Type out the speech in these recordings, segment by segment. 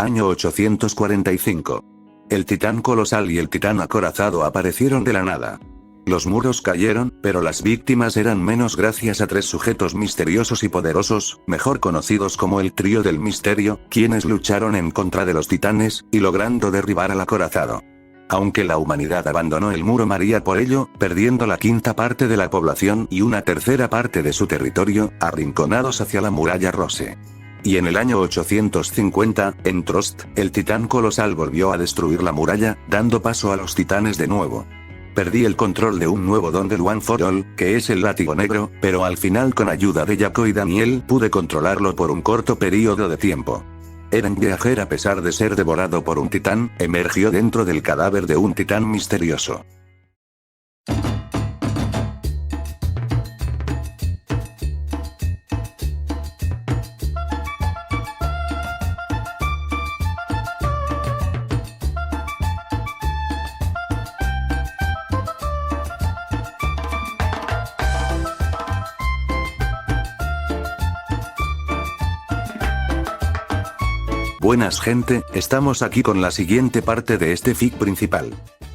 Año 845. El titán colosal y el titán acorazado aparecieron de la nada. Los muros cayeron, pero las víctimas eran menos gracias a tres sujetos misteriosos y poderosos, mejor conocidos como el trío del misterio, quienes lucharon en contra de los titanes, y logrando derribar al acorazado. Aunque la humanidad abandonó el muro María por ello, perdiendo la quinta parte de la población y una tercera parte de su territorio, arrinconados hacia la muralla Rose. Y en el año 850, en Trost, el titán colosal volvió a destruir la muralla, dando paso a los titanes de nuevo. Perdí el control de un nuevo don del One for All, que es el látigo negro, pero al final con ayuda de Jaco y Daniel pude controlarlo por un corto periodo de tiempo. Eren Yeager, a pesar de ser devorado por un titán, emergió dentro del cadáver de un titán misterioso. Buenas gente, estamos aquí con la siguiente parte de este fic principal.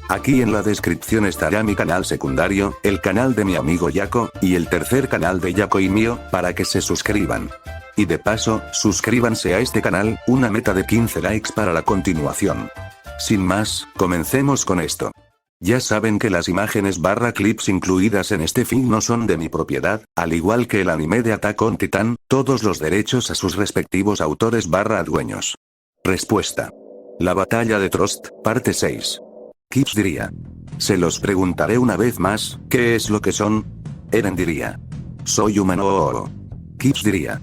Aquí en la descripción estará mi canal secundario, el canal de mi amigo Jaco, y el tercer canal de Jaco y mío, para que se suscriban. Y de paso, suscríbanse a este canal, una meta de 15 likes para la continuación. Sin más, comencemos con esto. Ya saben que las imágenes / clips incluidas en este fic no son de mi propiedad, al igual que el anime de Attack on Titan, todos los derechos a sus respectivos autores / dueños. Respuesta. La batalla de Trost, parte 6. Kips diría. Se los preguntaré una vez más, ¿qué es lo que son? Eren diría. Soy humano. Kips diría.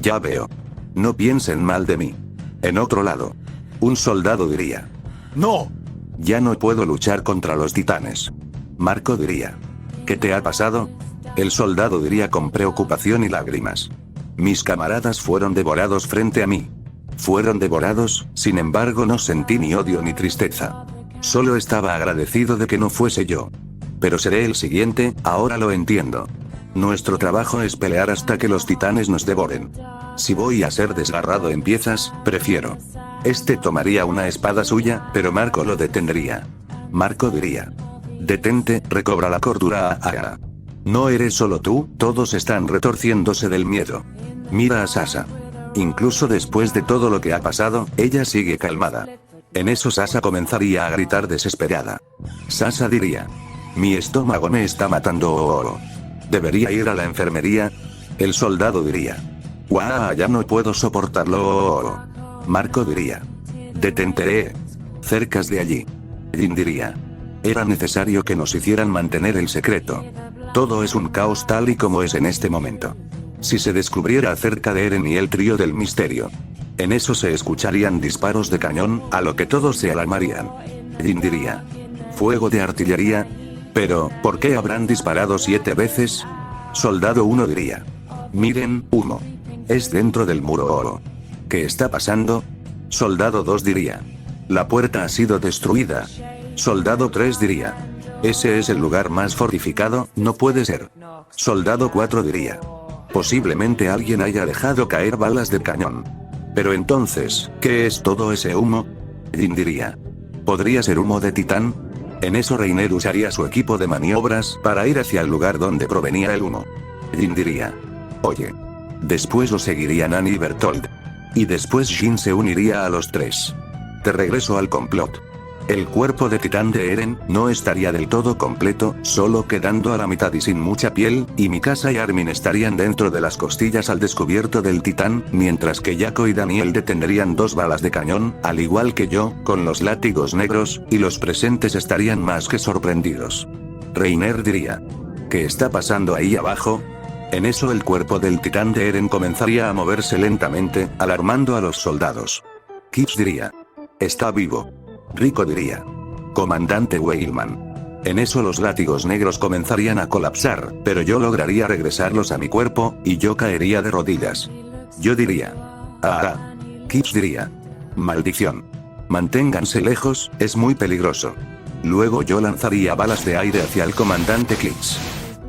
Ya veo. No piensen mal de mí. En otro lado. Un soldado diría. No. Ya no puedo luchar contra los titanes. Marco diría. ¿Qué te ha pasado? El soldado diría con preocupación y lágrimas. Mis camaradas fueron devorados frente a mí. Fueron devorados, sin embargo no sentí ni odio ni tristeza. Solo estaba agradecido de que no fuese yo. Pero seré el siguiente, ahora lo entiendo. Nuestro trabajo es pelear hasta que los titanes nos devoren. Si voy a ser desgarrado en piezas, prefiero. Este tomaría una espada suya, pero Marco lo detendría. Marco diría. Detente, recobra la cordura. No eres solo tú, todos están retorciéndose del miedo. Mira a Sasa. Incluso después de todo lo que ha pasado, ella sigue calmada. En eso Sasa comenzaría a gritar desesperada. Sasa diría. Mi estómago me está matando. ¿Debería ir a la enfermería? El soldado diría. ¡Guau! Ya no puedo soportarlo. Marco diría. Detente. Cercas de allí. Jin diría. Era necesario que nos hicieran mantener el secreto. Todo es un caos tal y como es en este momento. Si se descubriera acerca de Eren y el trío del misterio. En eso se escucharían disparos de cañón, a lo que todos se alarmarían. Jin diría. Fuego de artillería. Pero, ¿por qué habrán disparado 7 veces? Soldado 1 diría. Miren, humo. Es dentro del muro. ¿Qué está pasando? Soldado 2 diría. La puerta ha sido destruida. Soldado 3 diría. Ese es el lugar más fortificado, no puede ser. Soldado 4 diría. Posiblemente alguien haya dejado caer balas de cañón. Pero entonces, ¿qué es todo ese humo? Jin diría. ¿Podría ser humo de titán? En eso Reiner usaría su equipo de maniobras para ir hacia el lugar donde provenía el humo. Jin diría. Oye. Después lo seguirían Annie y Bertold. Y después Jin se uniría a los tres. De regreso al complot. El cuerpo de titán de Eren no estaría del todo completo, solo quedando a la mitad y sin mucha piel, y Mikasa y Armin estarían dentro de las costillas al descubierto del titán, mientras que Jaco y Daniel detendrían 2 balas de cañón, al igual que yo, con los látigos negros, y los presentes estarían más que sorprendidos. Reiner diría. ¿Qué está pasando ahí abajo? En eso el cuerpo del titán de Eren comenzaría a moverse lentamente, alarmando a los soldados. Kips diría. Está vivo. Rico diría. Comandante Weyman. En eso los látigos negros comenzarían a colapsar, pero yo lograría regresarlos a mi cuerpo, y yo caería de rodillas. Yo diría. Ah. Kips diría. Maldición. Manténganse lejos, es muy peligroso. Luego yo lanzaría balas de aire hacia el comandante Kips.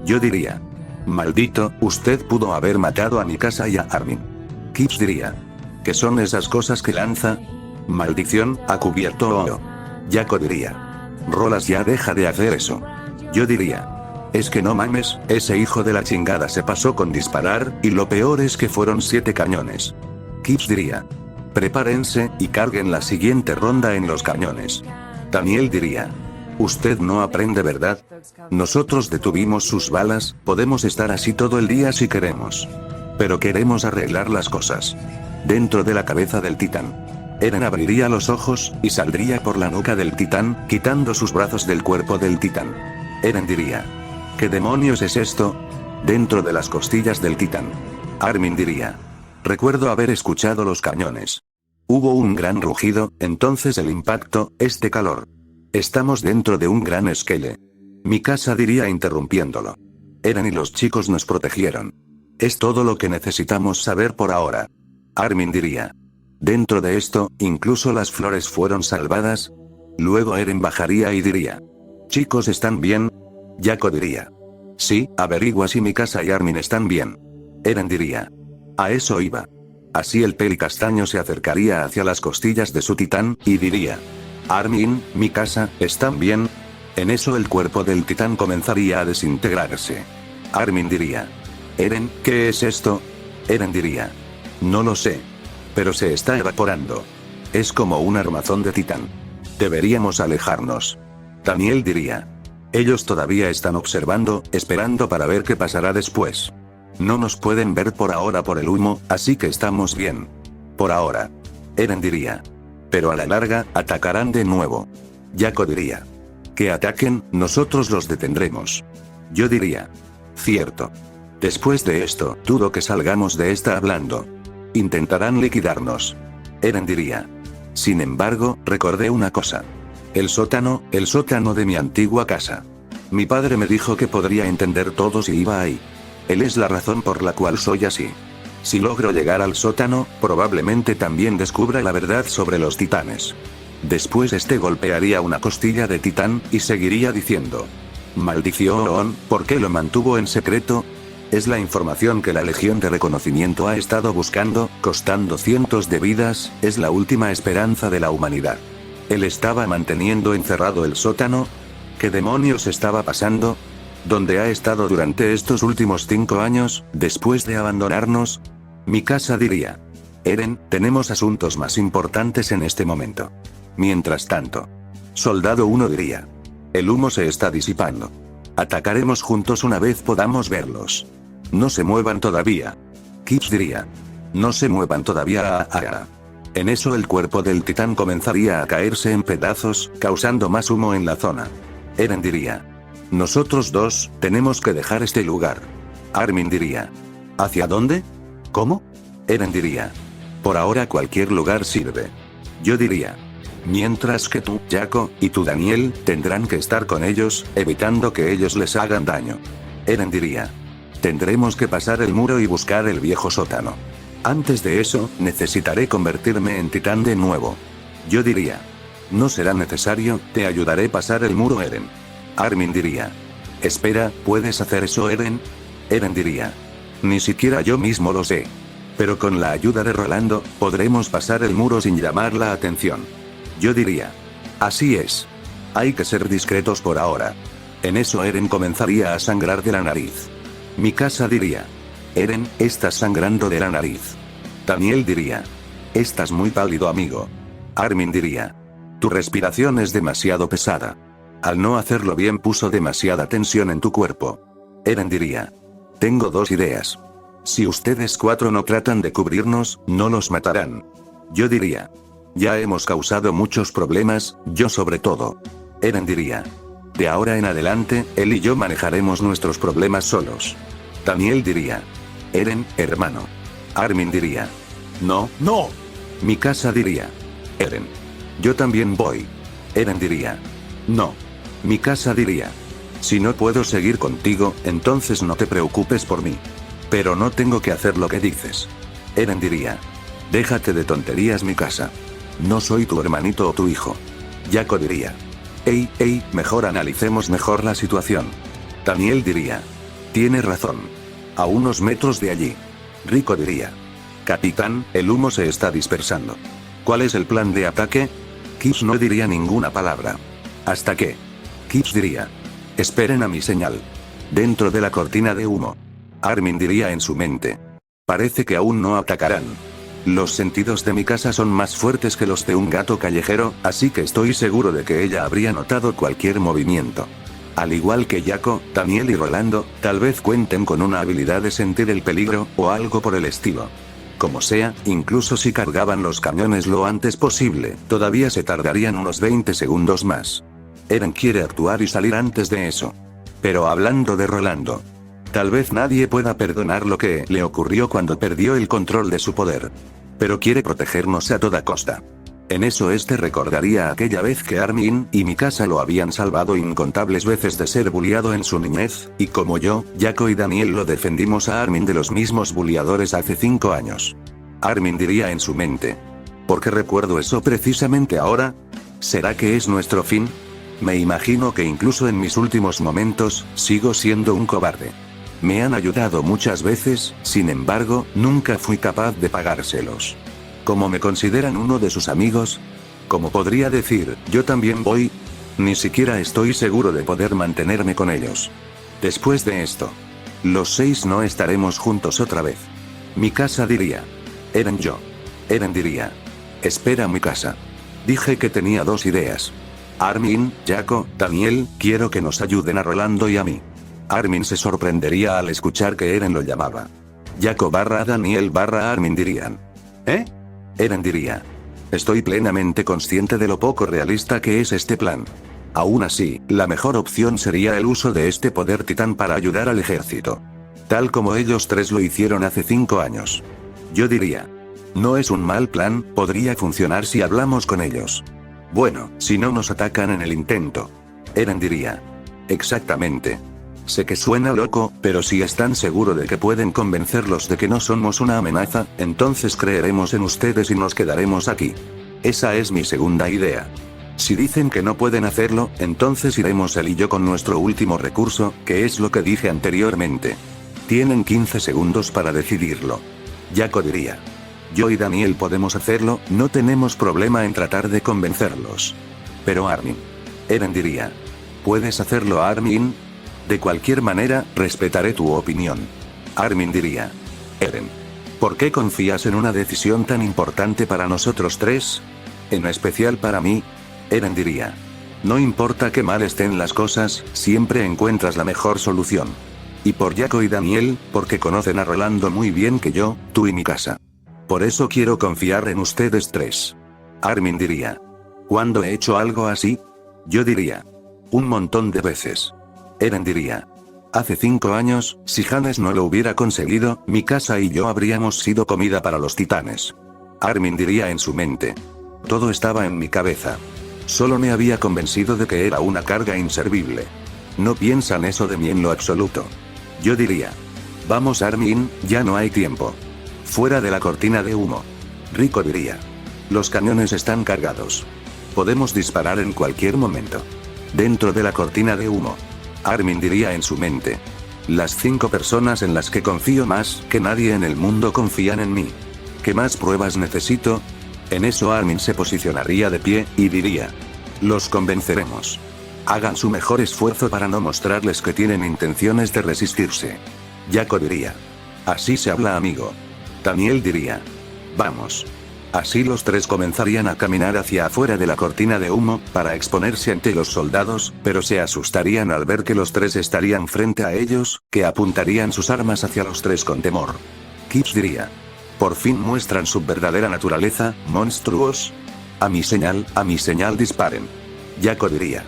Yo diría. Maldito, usted pudo haber matado a Mikasa y a Armin. Kips diría. ¿Qué son esas cosas que lanza? Maldición, ha cubierto Oro. Yako diría. Rolas, ya deja de hacer eso. Yo diría. Es que no mames, ese hijo de la chingada se pasó con disparar, y lo peor es que fueron 7 cañones. Kips diría. Prepárense, y carguen la siguiente ronda en los cañones. Daniel diría. Usted no aprende, ¿verdad? Nosotros detuvimos sus balas, podemos estar así todo el día si queremos. Pero queremos arreglar las cosas. Dentro de la cabeza del titán. Eren abriría los ojos, y saldría por la nuca del titán, quitando sus brazos del cuerpo del titán. Eren diría. ¿Qué demonios es esto? Dentro de las costillas del titán. Armin diría. Recuerdo haber escuchado los cañones. Hubo un gran rugido, entonces el impacto, este calor. Estamos dentro de un gran esquele. Mikasa diría interrumpiéndolo. Eren y los chicos nos protegieron. Es todo lo que necesitamos saber por ahora. Armin diría. Dentro de esto, incluso las flores fueron salvadas. Luego Eren bajaría y diría. Chicos, ¿están bien? Yako diría. Sí, averigua si Mikasa y Armin están bien. Eren diría. A eso iba. Así el pelicastaño se acercaría hacia las costillas de su titán, y diría. Armin, Mikasa, ¿están bien? En eso el cuerpo del titán comenzaría a desintegrarse. Armin diría. Eren, ¿qué es esto? Eren diría. No lo sé. Pero se está evaporando. Es como un armazón de titán. Deberíamos alejarnos. Daniel diría. Ellos todavía están observando, esperando para ver qué pasará después. No nos pueden ver por ahora por el humo, así que estamos bien. Por ahora. Eren diría. Pero a la larga, atacarán de nuevo. Yako diría. Que ataquen, nosotros los detendremos. Yo diría. Cierto. Después de esto, dudo que salgamos de esta hablando. Intentarán liquidarnos. Eren diría. Sin embargo, recordé una cosa. El sótano de mi antigua casa. Mi padre me dijo que podría entender todo si iba ahí. Él es la razón por la cual soy así. Si logro llegar al sótano, probablemente también descubra la verdad sobre los titanes. Después golpearía una costilla de titán, y seguiría diciendo. Maldición, ¿por qué lo mantuvo en secreto? Es la información que la Legión de Reconocimiento ha estado buscando, costando cientos de vidas, es la última esperanza de la humanidad. Él estaba manteniendo encerrado el sótano. ¿Qué demonios estaba pasando? ¿Dónde ha estado durante estos últimos 5 años, después de abandonarnos? Mikasa diría. Eren, tenemos asuntos más importantes en este momento. Mientras tanto. Soldado 1 diría. El humo se está disipando. Atacaremos juntos una vez podamos verlos. No se muevan todavía. Kips diría. No se muevan todavía. En eso el cuerpo del titán comenzaría a caerse en pedazos, causando más humo en la zona. Eren diría. Nosotros dos, tenemos que dejar este lugar. Armin diría. ¿Hacia dónde? ¿Cómo? Eren diría. Por ahora cualquier lugar sirve. Yo diría. Mientras que tú, Yako, y tú, Daniel, tendrán que estar con ellos, evitando que ellos les hagan daño. Eren diría. Tendremos que pasar el muro y buscar el viejo sótano. Antes de eso, necesitaré convertirme en titán de nuevo. Yo diría. No será necesario, te ayudaré a pasar el muro, Eren. Armin diría. Espera, ¿puedes hacer eso, Eren? Eren diría. Ni siquiera yo mismo lo sé. Pero con la ayuda de Rolando, podremos pasar el muro sin llamar la atención. Yo diría. Así es. Hay que ser discretos por ahora. En eso Eren comenzaría a sangrar de la nariz. Mikasa diría. Eren, estás sangrando de la nariz. Daniel diría. Estás muy pálido, amigo. Armin diría. Tu respiración es demasiado pesada. Al no hacerlo bien puso demasiada tensión en tu cuerpo. Eren diría. Tengo 2 ideas. Si ustedes 4 no tratan de cubrirnos, no los matarán. Yo diría. Ya hemos causado muchos problemas, yo sobre todo. Eren diría. De ahora en adelante, él y yo manejaremos nuestros problemas solos. Daniel diría. Eren, hermano. Armin diría. No. ¡No! Mikasa diría. Eren. Yo también voy. Eren diría. No. Mikasa diría. Si no puedo seguir contigo, entonces no te preocupes por mí. Pero no tengo que hacer lo que dices. Eren diría. Déjate de tonterías, Mikasa. No soy tu hermanito o tu hijo. Yako diría. Ey, mejor analicemos mejor la situación. Daniel diría. Tiene razón. A unos metros de allí. Rico diría. Capitán, el humo se está dispersando. ¿Cuál es el plan de ataque? Kips no diría ninguna palabra. ¿Hasta qué? Kips diría. Esperen a mi señal. Dentro de la cortina de humo. Armin diría en su mente. Parece que aún no atacarán. Los sentidos de mi casa son más fuertes que los de un gato callejero, así que estoy seguro de que ella habría notado cualquier movimiento. Al igual que Jaco, Daniel y Rolando, tal vez cuenten con una habilidad de sentir el peligro, o algo por el estilo. Como sea, incluso si cargaban los cañones lo antes posible, todavía se tardarían unos 20 segundos más. Eren quiere actuar y salir antes de eso. Pero hablando de Rolando. Tal vez nadie pueda perdonar lo que le ocurrió cuando perdió el control de su poder. Pero quiere protegernos a toda costa. En eso recordaría aquella vez que Armin y Mikasa lo habían salvado incontables veces de ser bulliado en su niñez, y como yo, Jaco y Daniel lo defendimos a Armin de los mismos bulliadores hace 5 años. Armin diría en su mente. ¿Por qué recuerdo eso precisamente ahora? ¿Será que es nuestro fin? Me imagino que incluso en mis últimos momentos, sigo siendo un cobarde. Me han ayudado muchas veces, sin embargo, nunca fui capaz de pagárselos. ¿Cómo me consideran uno de sus amigos? ¿Cómo podría decir, yo también voy? Ni siquiera estoy seguro de poder mantenerme con ellos. Después de esto, los 6 no estaremos juntos otra vez. Mikasa diría. Eren yo. Eren diría. Espera Mikasa. Dije que tenía 2 ideas. Armin, Jaco, Daniel, quiero que nos ayuden a Rolando y a mí. Armin se sorprendería al escuchar que Eren lo llamaba. Jaco / Daniel / Armin dirían. ¿Eh? Eren diría. Estoy plenamente consciente de lo poco realista que es este plan. Aún así, la mejor opción sería el uso de este poder titán para ayudar al ejército. Tal como ellos 3 lo hicieron hace 5 años. Yo diría. No es un mal plan, podría funcionar si hablamos con ellos. Bueno, si no nos atacan en el intento. Eren diría. Exactamente. Sé que suena loco, pero si están seguros de que pueden convencerlos de que no somos una amenaza, entonces creeremos en ustedes y nos quedaremos aquí. Esa es mi segunda idea. Si dicen que no pueden hacerlo, entonces iremos él y yo con nuestro último recurso, que es lo que dije anteriormente. Tienen 15 segundos para decidirlo. Jaco diría. Yo y Daniel podemos hacerlo, no tenemos problema en tratar de convencerlos. Pero Armin. Eren diría. ¿Puedes hacerlo, Armin? De cualquier manera, respetaré tu opinión. Armin diría. Eren. ¿Por qué confías en una decisión tan importante para nosotros 3? En especial para mí. Eren diría. No importa qué mal estén las cosas, siempre encuentras la mejor solución. Y por Jaco y Daniel, porque conocen a Rolando muy bien que yo, tú y Mikasa. Por eso quiero confiar en ustedes 3. Armin diría. ¿Cuándo he hecho algo así? Yo diría. Un montón de veces. Eren diría. Hace 5 años, si Hannes no lo hubiera conseguido, Mikasa y yo habríamos sido comida para los titanes. Armin diría en su mente. Todo estaba en mi cabeza. Solo me había convencido de que era una carga inservible. No piensan eso de mí en lo absoluto. Yo diría. Vamos Armin, ya no hay tiempo. Fuera de la cortina de humo. Rico diría. Los cañones están cargados. Podemos disparar en cualquier momento. Dentro de la cortina de humo. Armin diría en su mente. Las 5 personas en las que confío más que nadie en el mundo confían en mí. ¿Qué más pruebas necesito? En eso Armin se posicionaría de pie, y diría. Los convenceremos. Hagan su mejor esfuerzo para no mostrarles que tienen intenciones de resistirse. Jaco diría. Así se habla, amigo. Daniel diría. Vamos. Así los 3 comenzarían a caminar hacia afuera de la cortina de humo, para exponerse ante los soldados, pero se asustarían al ver que los 3 estarían frente a ellos, que apuntarían sus armas hacia los 3 con temor. Kips diría. Por fin muestran su verdadera naturaleza, monstruos. A mi señal disparen. Jaco diría.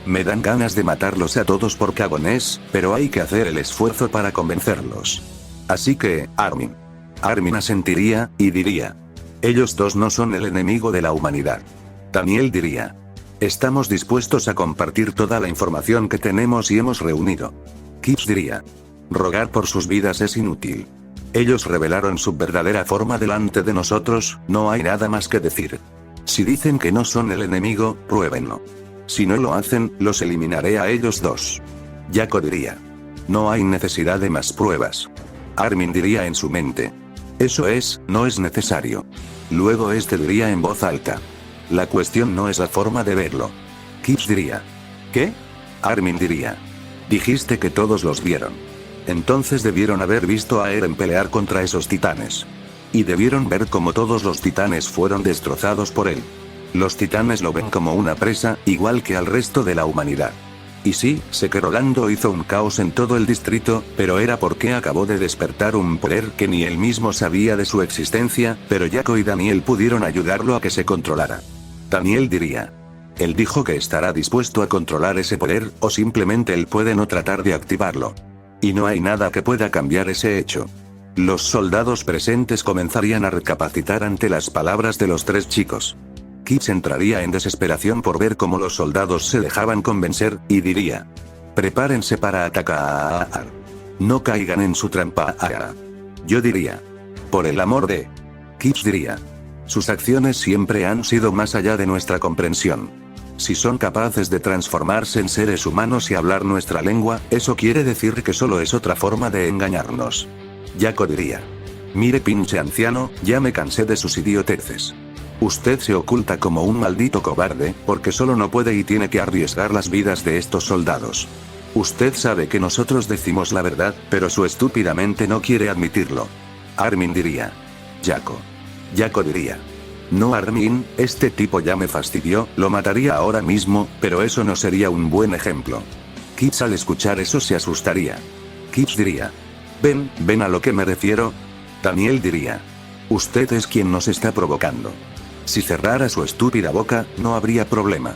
Me dan ganas de matarlos a todos por cagones, pero hay que hacer el esfuerzo para convencerlos. Así que, Armin. Armin asentiría, y diría. Ellos 2 no son el enemigo de la humanidad. Daniel diría. Estamos dispuestos a compartir toda la información que tenemos y hemos reunido. Kips diría. Rogar por sus vidas es inútil. Ellos revelaron su verdadera forma delante de nosotros, no hay nada más que decir. Si dicen que no son el enemigo, pruébenlo. Si no lo hacen, los eliminaré a ellos 2. Jaco diría. No hay necesidad de más pruebas. Armin diría en su mente. Eso es, no es necesario. Luego diría en voz alta. La cuestión no es la forma de verlo. Kips diría. ¿Qué? Armin diría. Dijiste que todos los vieron. Entonces debieron haber visto a Eren pelear contra esos titanes. Y debieron ver cómo todos los titanes fueron destrozados por él. Los titanes lo ven como una presa, igual que al resto de la humanidad. Y sí, sé que Rolando hizo un caos en todo el distrito, pero era porque acabó de despertar un poder que ni él mismo sabía de su existencia, pero Jaco y Daniel pudieron ayudarlo a que se controlara. Daniel diría. Él dijo que estará dispuesto a controlar ese poder, o simplemente él puede no tratar de activarlo. Y no hay nada que pueda cambiar ese hecho. Los soldados presentes comenzarían a recapacitar ante las palabras de los tres chicos. Kips entraría en desesperación por ver cómo los soldados se dejaban convencer, y diría. Prepárense para atacar. No caigan en su trampa. Yo diría. Por el amor de... Kips diría. Sus acciones siempre han sido más allá de nuestra comprensión. Si son capaces de transformarse en seres humanos y hablar nuestra lengua, eso quiere decir que solo es otra forma de engañarnos. Jaco diría. Mire pinche anciano, ya me cansé de sus idioteces. Usted se oculta como un maldito cobarde, porque solo no puede y tiene que arriesgar las vidas de estos soldados. Usted sabe que nosotros decimos la verdad, pero su estúpida mente no quiere admitirlo. Armin diría. Jaco. Jaco diría. No Armin, este tipo ya me fastidió, lo mataría ahora mismo, pero eso no sería un buen ejemplo. Kips al escuchar eso se asustaría. Kips diría. Ven a lo que me refiero. Daniel diría. Usted es quien nos está provocando. Si cerrara su estúpida boca, no habría problema.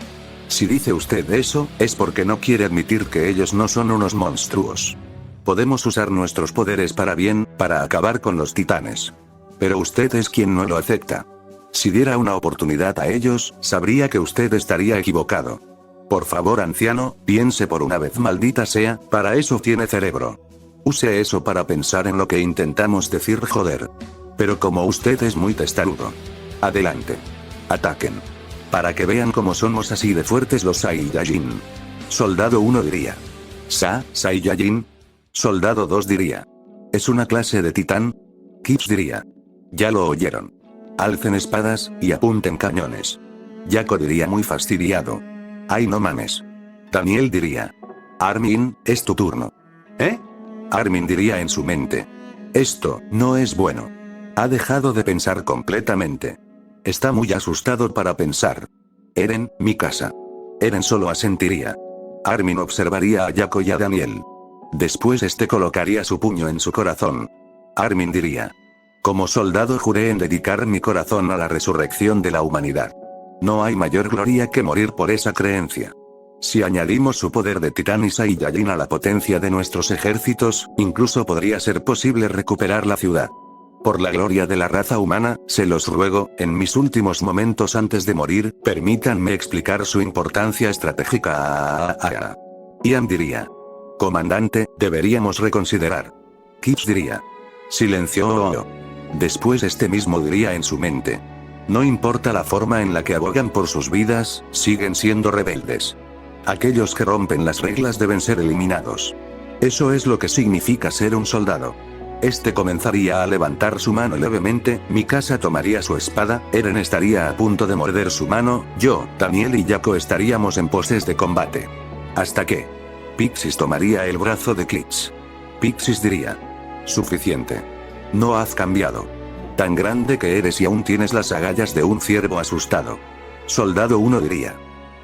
Si dice usted eso, es porque no quiere admitir que ellos no son unos monstruos. Podemos usar nuestros poderes para bien, para acabar con los titanes. Pero usted es quien no lo acepta. Si diera una oportunidad a ellos, sabría que usted estaría equivocado. Por favor, anciano, piense por una vez, maldita sea, para eso tiene cerebro. Use eso para pensar en lo que intentamos decir, joder. Pero como usted es muy testarudo. Adelante. Ataquen. Para que vean cómo somos así de fuertes los Saiyajin. Soldado 1 diría. Saiyajin. Soldado 2 diría. ¿Es una clase de titán? Kips diría. Ya lo oyeron. Alcen espadas, y apunten cañones. Jaco diría muy fastidiado. Ay, no mames. Daniel diría. Armin, es tu turno. ¿Eh? Armin diría en su mente. Esto no es bueno. Ha dejado de pensar completamente. Está muy asustado para pensar. Eren, mi casa. Eren solo asentiría. Armin observaría a Jaco y a Daniel. Después colocaría su puño en su corazón. Armin diría. Como soldado juré en dedicar mi corazón a la resurrección de la humanidad. No hay mayor gloria que morir por esa creencia. Si añadimos su poder de titán y Saiyajin a la potencia de nuestros ejércitos, incluso podría ser posible recuperar la ciudad. Por la gloria de la raza humana, se los ruego, en mis últimos momentos antes de morir, permítanme explicar su importancia estratégica. Ian diría. Comandante, deberíamos reconsiderar. Kips diría. Silencio. Después mismo diría en su mente. No importa la forma en la que abogan por sus vidas, siguen siendo rebeldes. Aquellos que rompen las reglas deben ser eliminados. Eso es lo que significa ser un soldado. Comenzaría a levantar su mano levemente, Mikasa tomaría su espada, Eren estaría a punto de morder su mano, yo, Daniel y Jaco estaríamos en poses de combate. Hasta que Pixis tomaría el brazo de Kips. Pixis diría. Suficiente. No has cambiado. Tan grande que eres y aún tienes las agallas de un ciervo asustado. Soldado 1 diría.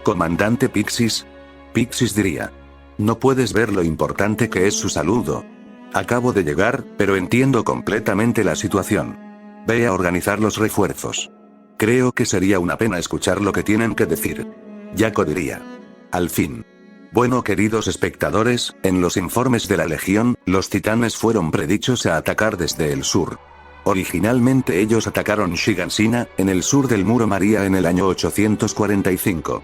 Comandante Pixis. Pixis diría. No puedes ver lo importante que es su saludo. Acabo de llegar, pero entiendo completamente la situación. Ve a organizar los refuerzos. Creo que sería una pena escuchar lo que tienen que decir. Jaco diría. Al fin. Bueno, queridos espectadores, en los informes de la Legión, los titanes fueron predichos a atacar desde el sur. Originalmente ellos atacaron Shiganshina, en el sur del Muro María en el año 845.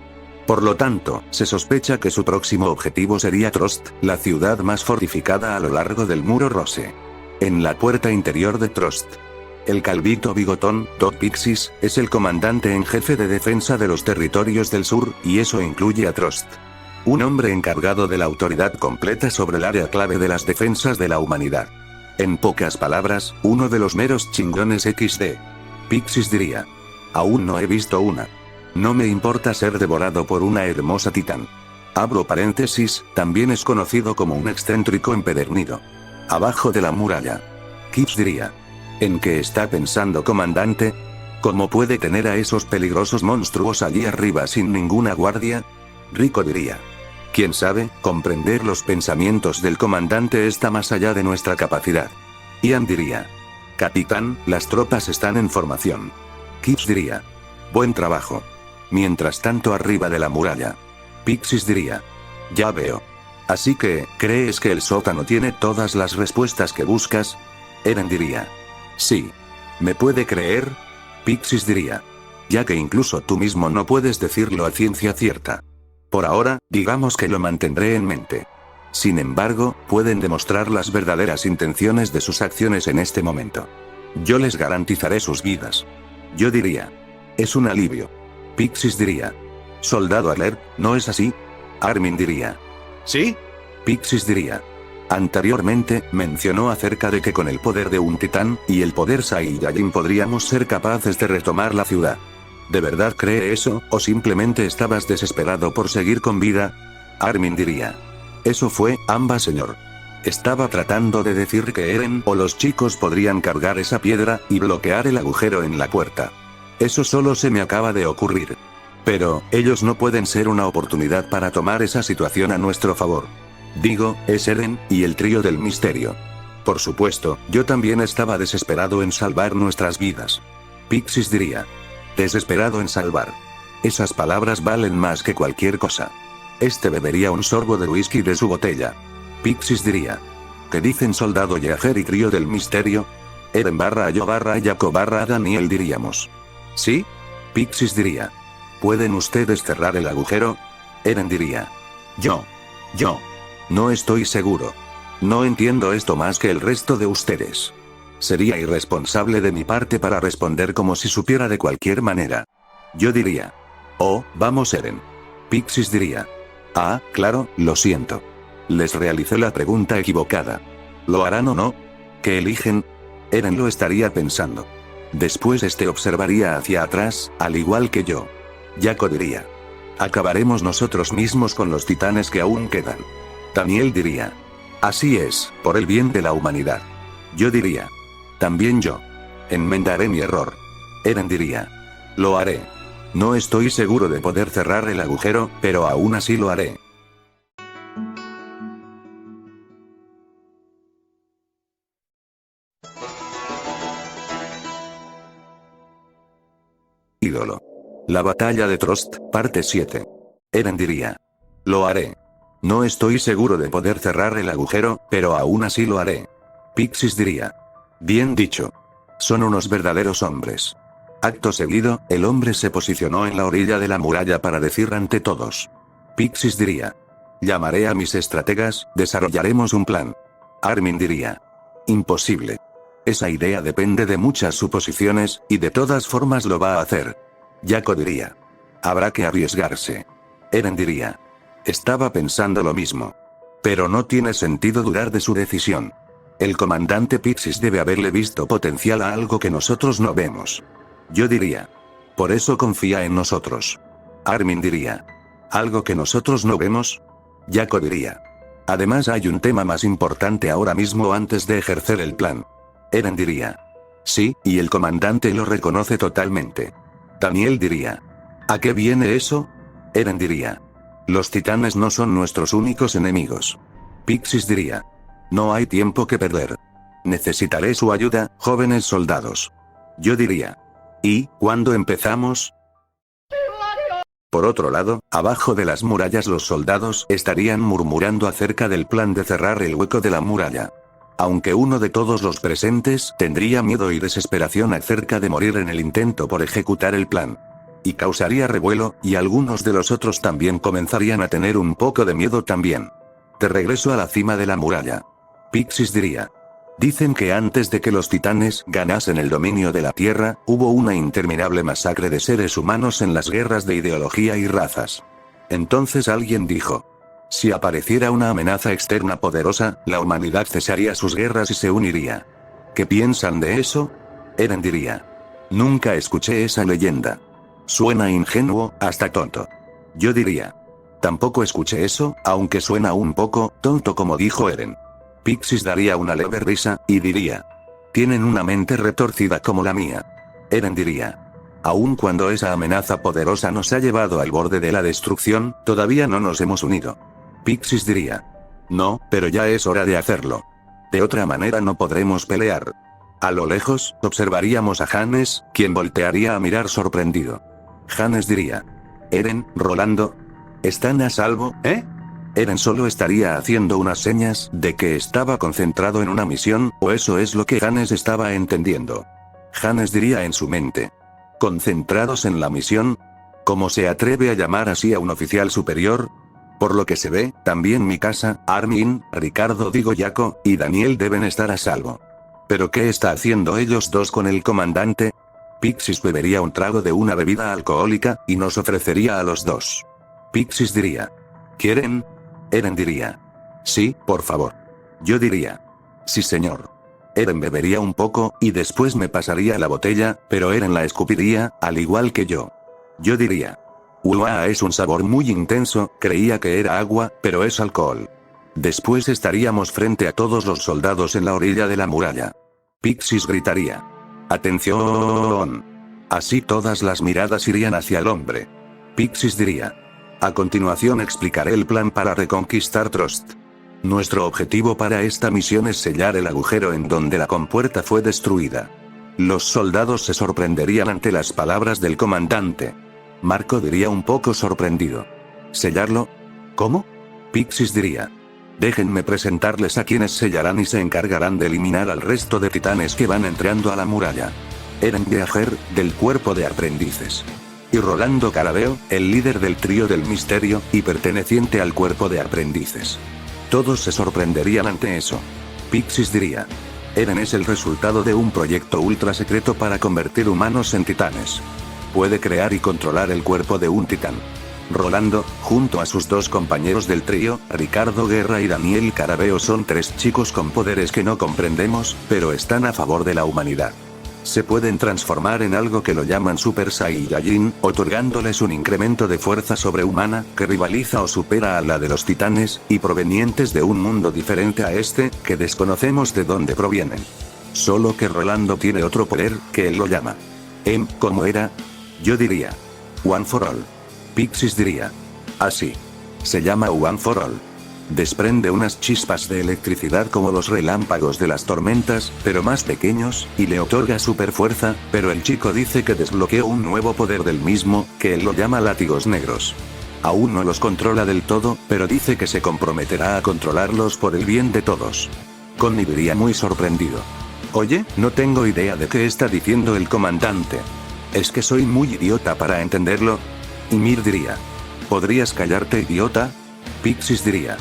Por lo tanto, se sospecha que su próximo objetivo sería Trost, la ciudad más fortificada a lo largo del Muro Rose. En la puerta interior de Trost. El calvito bigotón, Doc Pixis, es el comandante en jefe de defensa de los territorios del sur, y eso incluye a Trost. Un hombre encargado de la autoridad completa sobre el área clave de las defensas de la humanidad. En pocas palabras, uno de los meros chingones XD. Pixis diría. Aún no he visto una. No me importa ser devorado por una hermosa titán. Abro paréntesis, también es conocido como un excéntrico empedernido. Abajo de la muralla. Kips diría. ¿En qué está pensando, comandante? ¿Cómo puede tener a esos peligrosos monstruos allí arriba sin ninguna guardia? Rico diría. ¿Quién sabe? Comprender los pensamientos del comandante está más allá de nuestra capacidad. Ian diría. Capitán, las tropas están en formación. Kips diría. Buen trabajo. Mientras tanto arriba de la muralla. Pixis diría. Ya veo. Así que, ¿crees que el sótano tiene todas las respuestas que buscas? Eren diría. Sí. ¿Me puede creer? Pixis diría. Ya que incluso tú mismo no puedes decirlo a ciencia cierta. Por ahora, digamos que lo mantendré en mente. Sin embargo, pueden demostrar las verdaderas intenciones de sus acciones en este momento. Yo les garantizaré sus vidas. Yo diría. Es un alivio. Pixis diría. Soldado Alert, ¿no es así? Armin diría. ¿Sí? Pixis diría. Anteriormente, mencionó acerca de que con el poder de un titán, y el poder Saiyajin podríamos ser capaces de retomar la ciudad. ¿De verdad cree eso, o simplemente estabas desesperado por seguir con vida? Armin diría. Eso fue, ambas señor. Estaba tratando de decir que Eren o los chicos podrían cargar esa piedra, y bloquear el agujero en la puerta. Eso solo se me acaba de ocurrir. Pero, ellos no pueden ser una oportunidad para tomar esa situación a nuestro favor. Digo, es Eren, y el trío del misterio. Por supuesto, yo también estaba desesperado en salvar nuestras vidas. Pixis diría. Desesperado en salvar. Esas palabras valen más que cualquier cosa. Bebería un sorbo de whisky de su botella. Pixis diría. ¿Qué dicen soldado Yager y trío del misterio? Eren / yo / Yako / Daniel diríamos. ¿Sí? Pixis diría. ¿Pueden ustedes cerrar el agujero? Eren diría. Yo. No estoy seguro. No entiendo esto más que el resto de ustedes. Sería irresponsable de mi parte para responder como si supiera de cualquier manera. Yo diría. Oh, vamos Eren. Pixis diría. Ah, claro, lo siento. Les realicé la pregunta equivocada. ¿Lo harán o no? ¿Qué eligen? Eren lo estaría pensando. Después observaría hacia atrás, al igual que yo. Yako diría. Acabaremos nosotros mismos con los titanes que aún quedan. Daniel diría. Así es, por el bien de la humanidad. Yo diría. También yo. Enmendaré mi error. Eren diría. Lo haré. No estoy seguro de poder cerrar el agujero, pero aún así lo haré. Ídolo. La batalla de Trost, parte 7. Eren diría. Lo haré. No estoy seguro de poder cerrar el agujero, pero aún así lo haré. Pixis diría. Bien dicho. Son unos verdaderos hombres. Acto seguido, el hombre se posicionó en la orilla de la muralla para decir ante todos. Pixis diría. Llamaré a mis estrategas, desarrollaremos un plan. Armin diría. Imposible. Esa idea depende de muchas suposiciones, y de todas formas lo va a hacer. Yako diría. Habrá que arriesgarse. Eren diría. Estaba pensando lo mismo. Pero no tiene sentido dudar de su decisión. El comandante Pixis debe haberle visto potencial a algo que nosotros no vemos. Yo diría. Por eso confía en nosotros. Armin diría. ¿Algo que nosotros no vemos? Yako diría. Además hay un tema más importante ahora mismo antes de ejercer el plan. Eren diría. Sí, y el comandante lo reconoce totalmente. Daniel diría. ¿A qué viene eso? Eren diría. Los titanes no son nuestros únicos enemigos. Pixis diría. No hay tiempo que perder. Necesitaré su ayuda, jóvenes soldados. Yo diría. ¿Y cuándo empezamos? Por otro lado, abajo de las murallas los soldados estarían murmurando acerca del plan de cerrar el hueco de la muralla. Aunque uno de todos los presentes tendría miedo y desesperación acerca de morir en el intento por ejecutar el plan. Y causaría revuelo, y algunos de los otros también comenzarían a tener un poco de miedo también. De regreso a la cima de la muralla. Pixis diría. Dicen que antes de que los titanes ganasen el dominio de la Tierra, hubo una interminable masacre de seres humanos en las guerras de ideología y razas. Entonces alguien dijo. Si apareciera una amenaza externa poderosa, la humanidad cesaría sus guerras y se uniría. ¿Qué piensan de eso? Eren diría. Nunca escuché esa leyenda. Suena ingenuo, hasta tonto. Yo diría. Tampoco escuché eso, aunque suena un poco tonto como dijo Eren. Pixis daría una leve risa, y diría. Tienen una mente retorcida como la mía. Eren diría. Aun cuando esa amenaza poderosa nos ha llevado al borde de la destrucción, todavía no nos hemos unido. Pixis diría. No, pero ya es hora de hacerlo. De otra manera no podremos pelear. A lo lejos, observaríamos a Hannes, quien voltearía a mirar sorprendido. Hannes diría. Eren, Rolando. ¿Están a salvo, eh? Eren solo estaría haciendo unas señas de que estaba concentrado en una misión, o eso es lo que Hannes estaba entendiendo. Hannes diría en su mente. ¿Concentrados en la misión? ¿Cómo se atreve a llamar así a un oficial superior? Por lo que se ve, también Mikasa, Armin, Ricardo Jaco, y Daniel deben estar a salvo. ¿Pero qué está haciendo ellos dos con el comandante? Pixis bebería un trago de una bebida alcohólica, y nos ofrecería a los dos. Pixis diría. ¿Quieren? Eren diría. Sí, por favor. Yo diría. Sí, señor. Eren bebería un poco, y después me pasaría la botella, pero Eren la escupiría, al igual que yo. Yo diría. Uah, es un sabor muy intenso, creía que era agua, pero es alcohol. Después estaríamos frente a todos los soldados en la orilla de la muralla. Pixis gritaría. ¡Atención! Así todas las miradas irían hacia el hombre. Pixis diría. A continuación explicaré el plan para reconquistar Trost. Nuestro objetivo para esta misión es sellar el agujero en donde la compuerta fue destruida. Los soldados se sorprenderían ante las palabras del comandante. Marco diría un poco sorprendido. ¿Sellarlo? ¿Cómo? Pixis diría. Déjenme presentarles a quienes sellarán y se encargarán de eliminar al resto de titanes que van entrando a la muralla. Eren Yeager, del cuerpo de aprendices. Y Rolando Carabeo, el líder del trío del misterio, y perteneciente al cuerpo de aprendices. Todos se sorprenderían ante eso. Pixis diría. Eren es el resultado de un proyecto ultra secreto para convertir humanos en titanes. Puede crear y controlar el cuerpo de un titán. Rolando, junto a sus dos compañeros del trío, Ricardo Guerra y Daniel Carabeo son tres chicos con poderes que no comprendemos, pero están a favor de la humanidad. Se pueden transformar en algo que lo llaman Super Saiyajin, otorgándoles un incremento de fuerza sobrehumana, que rivaliza o supera a la de los titanes, y provenientes de un mundo diferente a este, que desconocemos de dónde provienen. Solo que Rolando tiene otro poder, que él lo llama. ¿Cómo era? Yo diría. One for All. Pixis diría. Así. Se llama One for All. Desprende unas chispas de electricidad como los relámpagos de las tormentas, pero más pequeños, y le otorga super fuerza, pero el chico dice que desbloqueó un nuevo poder del mismo, que él lo llama látigos negros. Aún no los controla del todo, pero dice que se comprometerá a controlarlos por el bien de todos. Connie diría muy sorprendido. Oye, no tengo idea de qué está diciendo el comandante. ¿Es que soy muy idiota para entenderlo? Y Mir diría. ¿Podrías callarte, idiota? Pixis diría.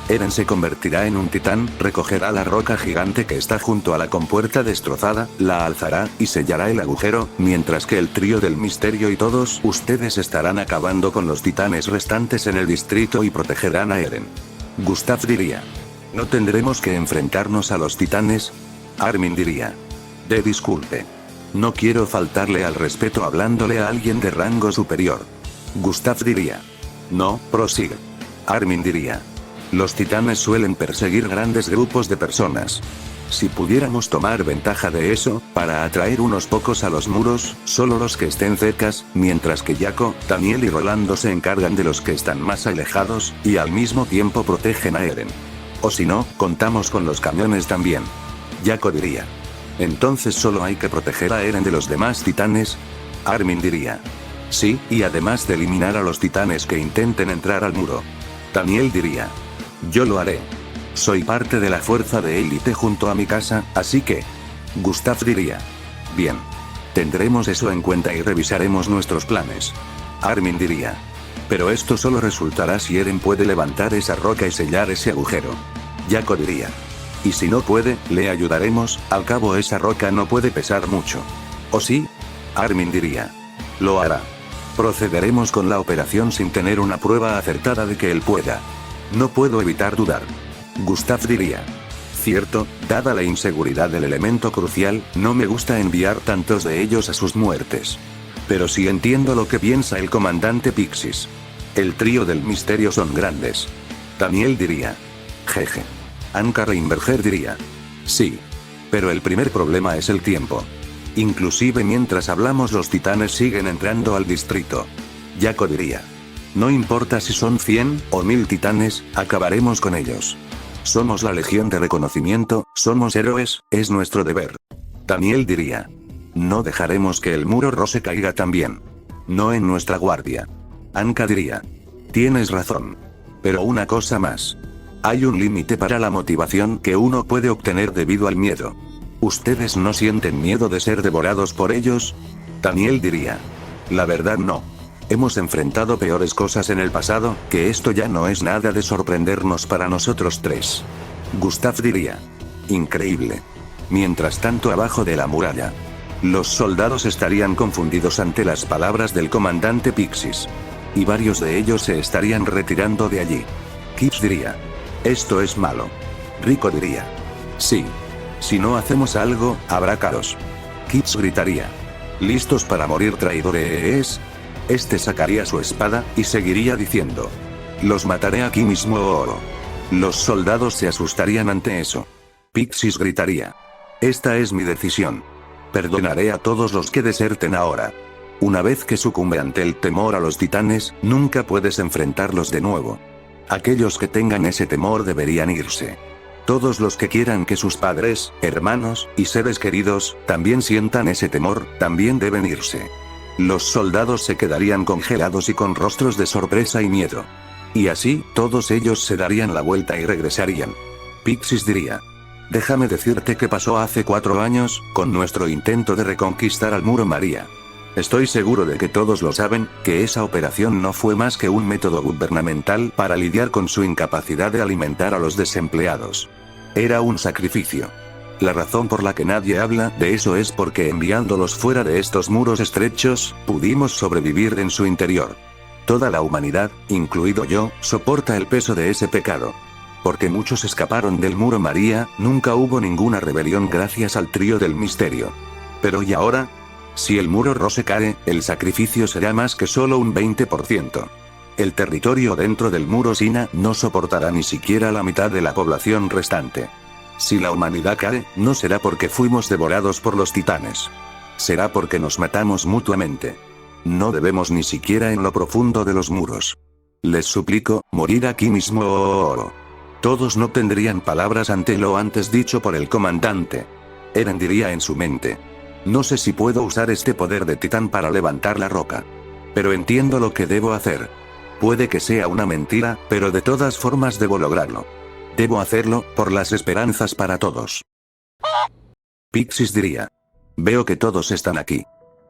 Eren se convertirá en un titán, recogerá la roca gigante que está junto a la compuerta destrozada, la alzará, y sellará el agujero, mientras que el trío del misterio y todos ustedes estarán acabando con los titanes restantes en el distrito y protegerán a Eren. Gustav diría. ¿No tendremos que enfrentarnos a los titanes? Armin diría. Disculpe. No quiero faltarle al respeto hablándole a alguien de rango superior. Gustav diría. No, prosigue. Armin diría. Los titanes suelen perseguir grandes grupos de personas. Si pudiéramos tomar ventaja de eso, para atraer unos pocos a los muros, solo los que estén cercas, mientras que Jaco, Daniel y Rolando se encargan de los que están más alejados, y al mismo tiempo protegen a Eren. O si no, contamos con los camiones también. Jaco diría. Entonces solo hay que proteger a Eren de los demás titanes. Armin diría. Sí, y además de eliminar a los titanes que intenten entrar al muro. Daniel diría. Yo lo haré. Soy parte de la fuerza de élite junto a Mikasa, así que... Gustav diría. Bien. Tendremos eso en cuenta y revisaremos nuestros planes. Armin diría. Pero esto solo resultará si Eren puede levantar esa roca y sellar ese agujero. Jaco diría. Y si no puede, le ayudaremos, al cabo esa roca no puede pesar mucho. ¿O sí? Armin diría. Lo hará. Procederemos con la operación sin tener una prueba acertada de que él pueda. No puedo evitar dudar. Gustav diría. Cierto, dada la inseguridad del elemento crucial, no me gusta enviar tantos de ellos a sus muertes. Pero sí entiendo lo que piensa el comandante Pixis. El trío del misterio son grandes. Daniel diría. Jeje. Anka Reinberger diría. Sí. Pero el primer problema es el tiempo. Inclusive mientras hablamos los titanes siguen entrando al distrito. Yako diría. No importa si son 100 o 1000 titanes, acabaremos con ellos. Somos la legión de reconocimiento, somos héroes, es nuestro deber. Daniel diría. No dejaremos que el muro Rose caiga también. No en nuestra guardia. Anka diría. Tienes razón. Pero una cosa más. Hay un límite para la motivación que uno puede obtener debido al miedo. ¿Ustedes no sienten miedo de ser devorados por ellos? Daniel diría. La verdad no. Hemos enfrentado peores cosas en el pasado, que esto ya no es nada de sorprendernos para nosotros tres. Gustav diría. Increíble. Mientras tanto abajo de la muralla. Los soldados estarían confundidos ante las palabras del comandante Pixis. Y varios de ellos se estarían retirando de allí. Kips diría. Esto es malo. Rico diría. Sí. Si no hacemos algo, habrá caos. Kips gritaría. ¿Listos para morir, traidores? Este sacaría su espada, y seguiría diciendo. Los mataré aquí mismo. Los soldados se asustarían ante eso. Pixis gritaría. Esta es mi decisión. Perdonaré a todos los que deserten ahora. Una vez que sucumbe ante el temor a los titanes, nunca puedes enfrentarlos de nuevo. Aquellos que tengan ese temor deberían irse. Todos los que quieran que sus padres, hermanos, y seres queridos, también sientan ese temor, también deben irse. Los soldados se quedarían congelados y con rostros de sorpresa y miedo. Y así, todos ellos se darían la vuelta y regresarían. Pixis diría. Déjame decirte qué pasó hace 4 años, con nuestro intento de reconquistar al Muro María. Estoy seguro de que todos lo saben, que esa operación no fue más que un método gubernamental para lidiar con su incapacidad de alimentar a los desempleados. Era un sacrificio. La razón por la que nadie habla de eso es porque enviándolos fuera de estos muros estrechos, pudimos sobrevivir en su interior. Toda la humanidad, incluido yo, soporta el peso de ese pecado. Porque muchos escaparon del Muro María, nunca hubo ninguna rebelión gracias al trío del misterio. Pero ¿y ahora? Si el muro Rose cae, el sacrificio será más que solo un 20%. El territorio dentro del muro Sina no soportará ni siquiera la mitad de la población restante. Si la humanidad cae, no será porque fuimos devorados por los titanes. Será porque nos matamos mutuamente. No debemos ni siquiera en lo profundo de los muros. Les suplico, morir aquí mismo. Todos no tendrían palabras ante lo antes dicho por el comandante. Eren diría en su mente. No sé si puedo usar este poder de titán para levantar la roca. Pero entiendo lo que debo hacer. Puede que sea una mentira, pero de todas formas debo lograrlo. Debo hacerlo, por las esperanzas para todos. Pixis diría. Veo que todos están aquí.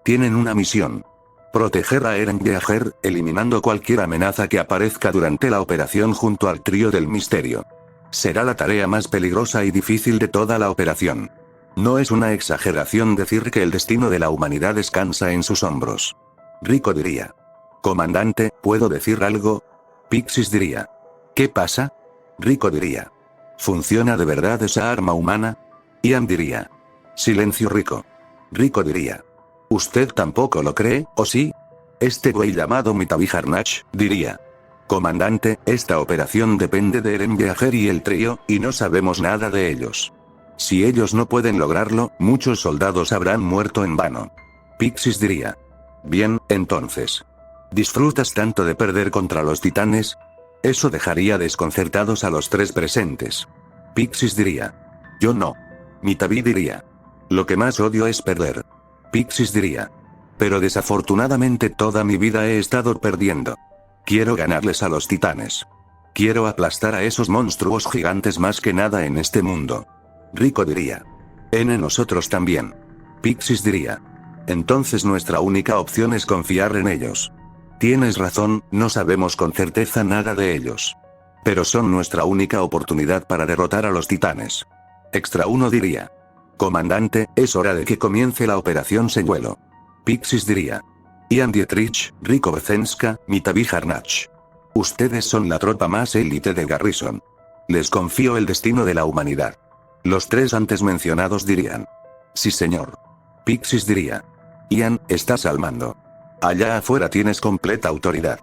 Tienen una misión. Proteger a Eren Yeager, eliminando cualquier amenaza que aparezca durante la operación junto al trío del misterio. Será la tarea más peligrosa y difícil de toda la operación. No es una exageración decir que el destino de la humanidad descansa en sus hombros. Rico diría. Comandante, ¿puedo decir algo? Pixis diría. ¿Qué pasa? Rico diría. ¿Funciona de verdad esa arma humana? Ian diría. Silencio, Rico. Rico diría. ¿Usted tampoco lo cree, o sí? Este güey llamado Mitabi Harnach, diría. Comandante, esta operación depende de Eren Yeager y el trío, y no sabemos nada de ellos. Si ellos no pueden lograrlo, muchos soldados habrán muerto en vano. Pixis diría. Bien, entonces. ¿Disfrutas tanto de perder contra los titanes? Eso dejaría desconcertados a los tres presentes. Pixis diría. Yo no. Mitabi diría. Lo que más odio es perder. Pixis diría. Pero desafortunadamente toda mi vida he estado perdiendo. Quiero ganarles a los titanes. Quiero aplastar a esos monstruos gigantes más que nada en este mundo. Rico diría. Nosotros también. Pixis diría. Entonces nuestra única opción es confiar en ellos. Tienes razón, no sabemos con certeza nada de ellos. Pero son nuestra única oportunidad para derrotar a los titanes. Extra 1 diría. Comandante, es hora de que comience la operación Señuelo. Pixis diría. Ian Dietrich, Rico Bezenska, Mitabi Harnach. Ustedes son la tropa más élite de Garrison. Les confío el destino de la humanidad. Los tres antes mencionados dirían: sí señor. Pixis diría: Ian, estás al mando. Allá afuera tienes completa autoridad.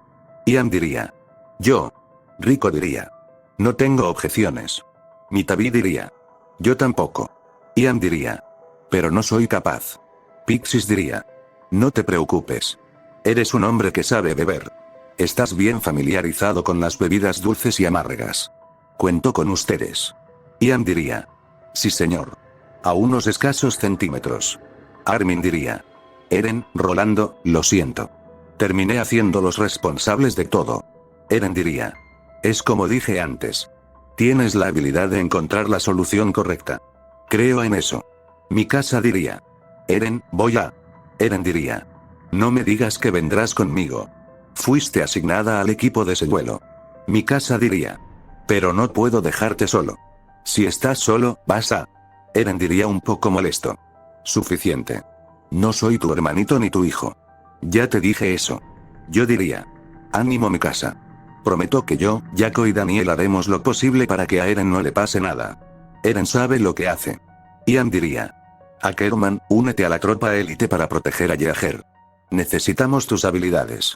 Ian diría: yo. Rico diría: no tengo objeciones. Mitabi diría: yo tampoco. Ian diría: pero no soy capaz. Pixis diría: no te preocupes. Eres un hombre que sabe beber. Estás bien familiarizado con las bebidas dulces y amargas. Cuento con ustedes. Ian diría: sí señor. A unos escasos centímetros. Armin diría: Eren, Rolando, lo siento. Terminé haciéndolos responsables de todo. Eren diría: es como dije antes. Tienes la habilidad de encontrar la solución correcta. Creo en eso. Mikasa diría: Eren, voy a... Eren diría: no me digas que vendrás conmigo. Fuiste asignada al equipo de ese duelo. Mikasa diría: pero no puedo dejarte solo. Si estás solo, vas a... Eren diría un poco molesto: suficiente. No soy tu hermanito ni tu hijo. Ya te dije eso. Yo diría: ánimo Mikasa. Prometo que yo, Yako y Daniel haremos lo posible para que a Eren no le pase nada. Eren sabe lo que hace. Ian diría: Ackerman, únete a la tropa élite para proteger a Yeager. Necesitamos tus habilidades.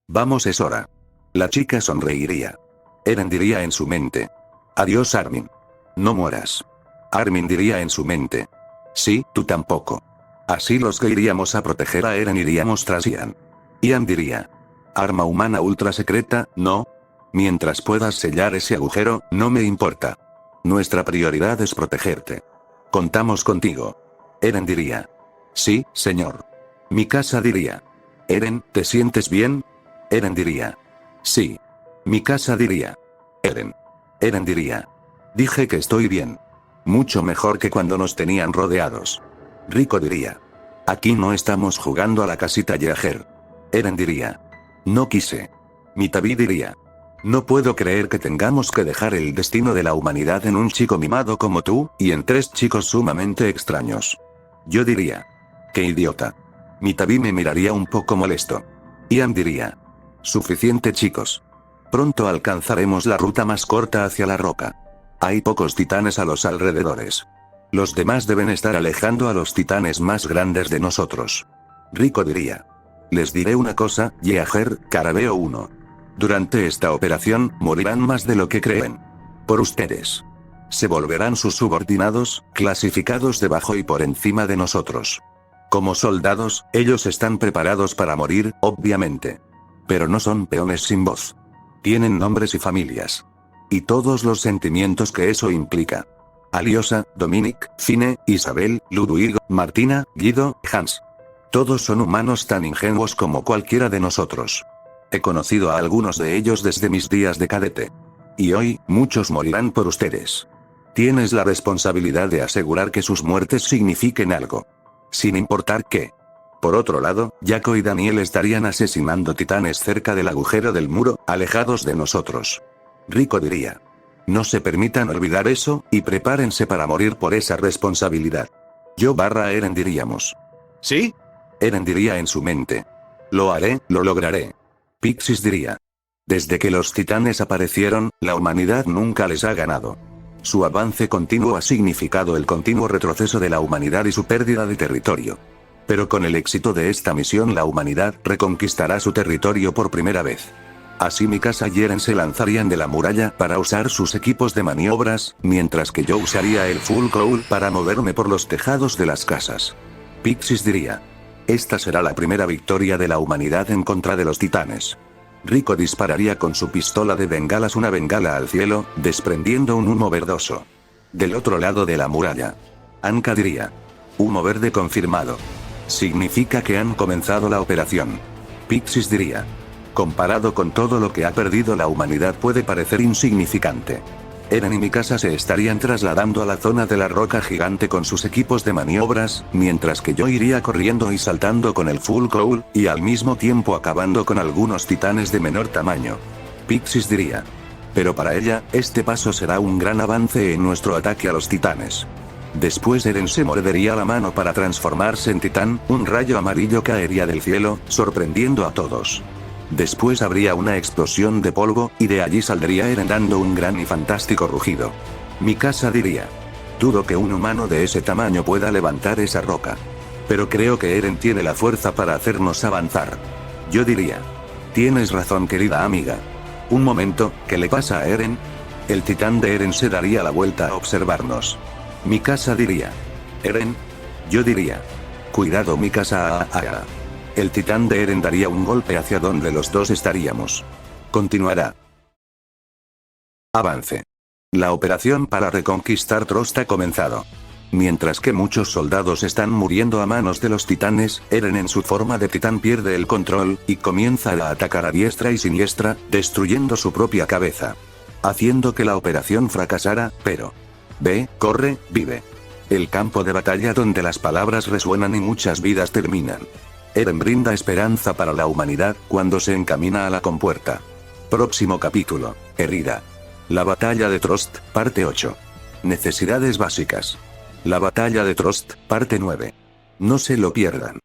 Vamos, es hora. La chica sonreiría. Eren diría en su mente: adiós Armin. No mueras. Armin diría en su mente: sí, tú tampoco. Así los que iríamos a proteger a Eren iríamos tras Ian. Ian diría: arma humana ultra secreta, no. Mientras puedas sellar ese agujero, no me importa. Nuestra prioridad es protegerte. Contamos contigo. Eren diría: sí, señor. Mikasa diría: Eren, ¿te sientes bien? Eren diría: sí. Mikasa diría: Eren. Eren diría: dije que estoy bien. Mucho mejor que cuando nos tenían rodeados. Rico diría: aquí no estamos jugando a la casita Yeager. Eren diría: no quise. Mitabi diría: no puedo creer que tengamos que dejar el destino de la humanidad en un chico mimado como tú, y en tres chicos sumamente extraños. Yo diría: qué idiota. Mitabi me miraría un poco molesto. Ian diría: suficiente chicos. Pronto alcanzaremos la ruta más corta hacia la roca. Hay pocos titanes a los alrededores. Los demás deben estar alejando a los titanes más grandes de nosotros. Rico diría: les diré una cosa, Yeager, Carabeo 1. Durante esta operación, morirán más de lo que creen. Por ustedes. Se volverán sus subordinados, clasificados debajo y por encima de nosotros. Como soldados, ellos están preparados para morir, obviamente. Pero no son peones sin voz. Tienen nombres y familias. Y todos los sentimientos que eso implica. Aliosa, Dominic, Fine, Isabel, Ludwig, Martina, Guido, Hans. Todos son humanos tan ingenuos como cualquiera de nosotros. He conocido a algunos de ellos desde mis días de cadete. Y hoy, muchos morirán por ustedes. Tienes la responsabilidad de asegurar que sus muertes signifiquen algo. Sin importar qué. Por otro lado, Yako y Daniel estarían asesinando titanes cerca del agujero del muro, alejados de nosotros. Rico diría: no se permitan olvidar eso, y prepárense para morir por esa responsabilidad. Yo / Eren diríamos: ¿sí? Eren diría en su mente: lo haré, lo lograré. Pixis diría: desde que los titanes aparecieron, la humanidad nunca les ha ganado. Su avance continuo ha significado el continuo retroceso de la humanidad y su pérdida de territorio. Pero con el éxito de esta misión la humanidad reconquistará su territorio por primera vez. Así Mikasa y Eren se lanzarían de la muralla para usar sus equipos de maniobras, mientras que yo usaría el Full Cowl para moverme por los tejados de las casas. Pixis diría: esta será la primera victoria de la humanidad en contra de los titanes. Rico dispararía con su pistola de bengalas una bengala al cielo, desprendiendo un humo verdoso. Del otro lado de la muralla. Anka diría: humo verde confirmado. Significa que han comenzado la operación. Pixis diría: comparado con todo lo que ha perdido la humanidad puede parecer insignificante. Eren y Mikasa se estarían trasladando a la zona de la roca gigante con sus equipos de maniobras, mientras que yo iría corriendo y saltando con el Full Cowl, y al mismo tiempo acabando con algunos titanes de menor tamaño. Pixis diría: pero para ella, este paso será un gran avance en nuestro ataque a los titanes. Después Eren se mordería la mano para transformarse en titán, un rayo amarillo caería del cielo, sorprendiendo a todos. Después habría una explosión de polvo, y de allí saldría Eren dando un gran y fantástico rugido. Mikasa diría: Dudo que un humano de ese tamaño pueda levantar esa roca. Pero creo que Eren tiene la fuerza para hacernos avanzar. Yo diría. Tienes razón, querida amiga. Un momento, ¿qué le pasa a Eren? El titán de Eren se daría la vuelta a observarnos. Mikasa diría. Eren. Yo diría. Cuidado, Mikasa. El titán de Eren daría un golpe hacia donde los dos estaríamos. Continuará. Avance. La operación para reconquistar Trost ha comenzado. Mientras que muchos soldados están muriendo a manos de los titanes, Eren en su forma de titán pierde el control, y comienza a atacar a diestra y siniestra, destruyendo su propia cabeza. Haciendo que la operación fracasara, pero... Ve, corre, vive. El campo de batalla donde las palabras resuenan y muchas vidas terminan. Eren brinda esperanza para la humanidad, cuando se encamina a la compuerta. Próximo capítulo, herida. La batalla de Trost, parte 8. Necesidades básicas. La batalla de Trost, parte 9. No se lo pierdan.